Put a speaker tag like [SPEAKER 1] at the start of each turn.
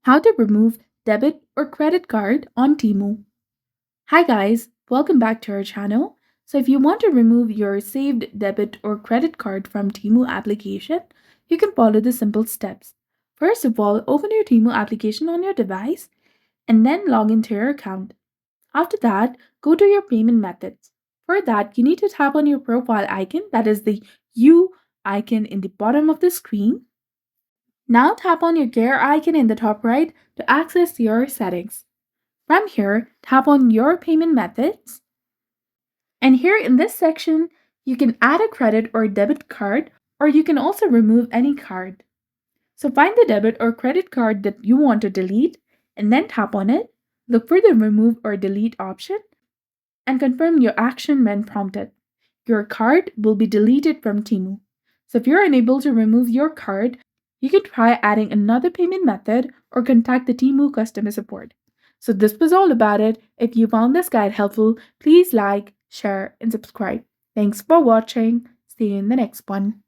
[SPEAKER 1] How to remove debit or credit card on Temu. Hi guys, welcome back to our channel. So if you want to remove your saved debit or credit card from Temu application, you can follow the simple steps. First of all, open your Temu application on your device and then log into your account. After that, go to your payment methods. For that, you need to tap on your profile icon, that is the U icon in the bottom of the screen. Now tap on your gear icon in the top right to access your settings. From here, tap on your payment methods. And here in this section, you can add a credit or debit card, or you can also remove any card. So find the debit or credit card that you want to delete and then tap on it. Look for the remove or delete option and confirm your action when prompted. Your card will be deleted from Temu. So if you're unable to remove your card, you can try adding another payment method or contact the Temu customer support. So this was all about it. If you found this guide helpful, please like, share, and subscribe. Thanks for watching. See you in the next one.